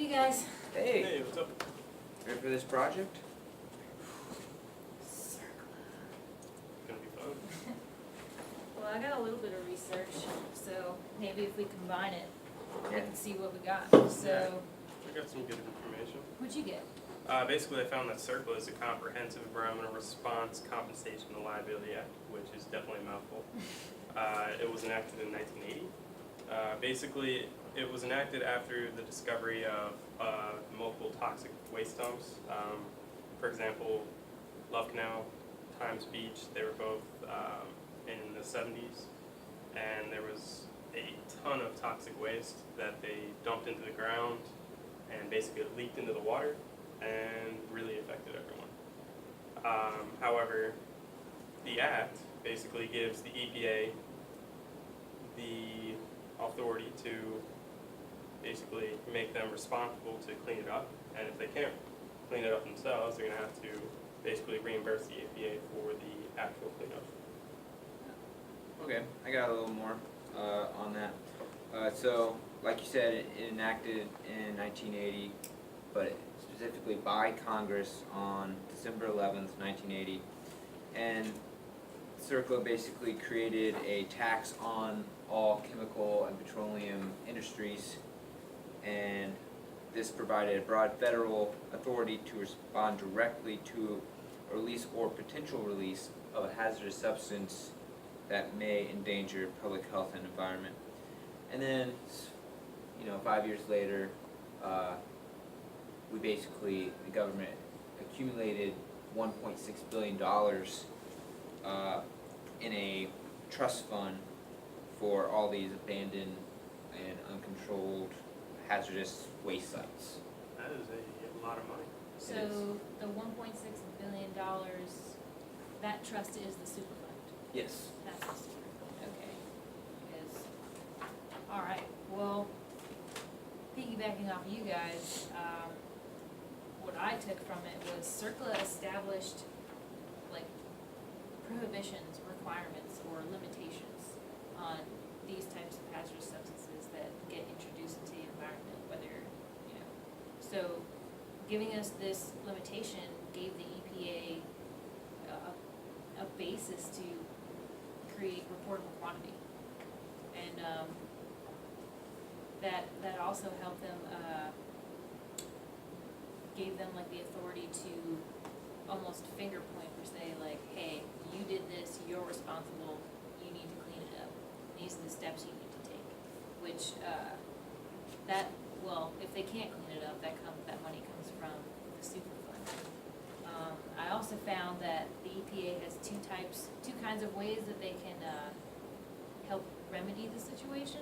Hey guys. Hey, Hey, what's up? ready for this project? CERCLA. Gonna be fun. Well, I got a little bit of research, so maybe if we combine it, we Yeah. can see what we got. Yeah. So, I got some good information. what'd you get? Basically, I found that CERCLA is a Comprehensive Environmental Response Compensation and Liability Act, which is definitely a mouthful. It was enacted in 1980. Basically, it was enacted after the discovery of multiple toxic waste dumps. For example, Love Canal, Times Beach, they were both in the 70s. And there was a ton of toxic waste that they dumped into the ground and basically it leaked into the water and really affected everyone. However, the Act basically gives the EPA the authority to basically make them responsible to clean it up, and if they can't clean it up themselves, they're going to have to basically reimburse the EPA for the actual cleanup. Okay, I got a little more on that. So, like you said, it enacted in 1980, but specifically by Congress on December 11th, 1980. And CERCLA basically created a tax on all chemical and petroleum industries, and this provided a broad federal authority to respond directly to a release or potential release of a hazardous substance that may endanger public health and environment. And then, 5 years later, the government accumulated $1.6 billion in a trust fund for all these abandoned and uncontrolled hazardous waste sites. That is a lot of money. So, the $1.6 billion, that trust is the Superfund. Yes. That's the Superfund, okay. Because, alright, well, piggybacking off you guys, what I took from it was CERCLA established, like, prohibitions, requirements, or limitations on these types of hazardous substances that get introduced into the environment, whether, so giving us this limitation gave the EPA a basis to create reportable quantity. And that also helped them, gave them like the authority to almost finger point or say like, hey, you did this, you're responsible, you need to clean it up. These are the steps you need to take. Which, if they can't clean it up, that money comes from the Superfund. I also found that the EPA has two kinds of ways that they can help remedy the situation,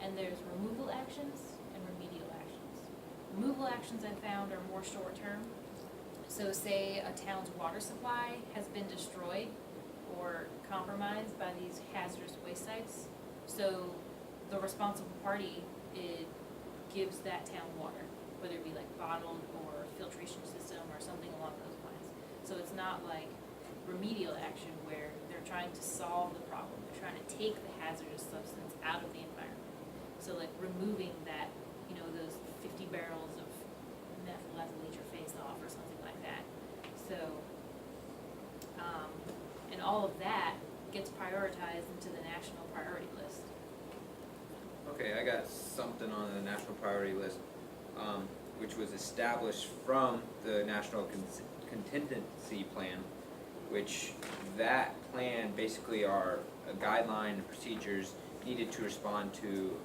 and there's removal actions and remedial actions. Removal actions I found are more short-term. So say a town's water supply has been destroyed or compromised by these hazardous waste sites, so the responsible party, it gives that town water, whether it be like bottled or filtration system or something along those lines. So it's not like remedial action where they're trying to solve the problem, they're trying to take the hazardous substance out of the environment. So like removing that, those 50 barrels of meth will have to leach your face off or something like that. So, and all of that gets prioritized into the national priority list. Okay, I got something on the national priority list, which was established from the National Contingency Plan, which that plan basically are a guideline and procedures needed to respond to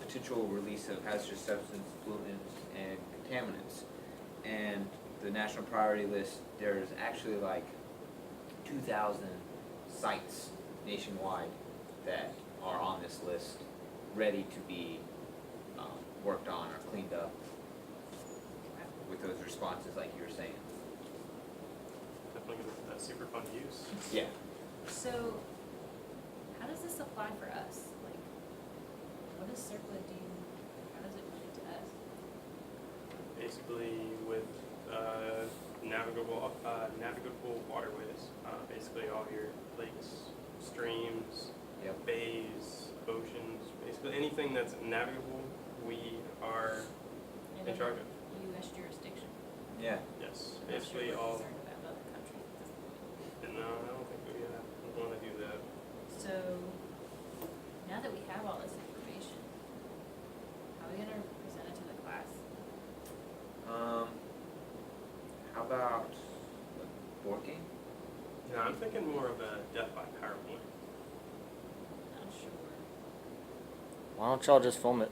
potential release of hazardous substances, pollutants, and contaminants. And the national priority list, there's actually like 2,000 sites nationwide that are on this list, ready to be worked on or cleaned up with those responses like you were saying. Definitely a super fun use. Yeah. So, how does this apply for us? Like, what does CERCLA do? How does it relate to us? Basically with navigable waterways, basically all your lakes, streams, Yep. bays, oceans, basically anything that's navigable, we are In charge of? US jurisdiction. Yeah. Yes, I'm not sure basically we're all, concerned about other countries at this point. no, I don't think we wanna do that. So, now that we have all this information, how are we gonna present it to the class? How about a board game? No, I'm thinking more of a death by PowerPoint. Not sure. Why don't y'all just film it?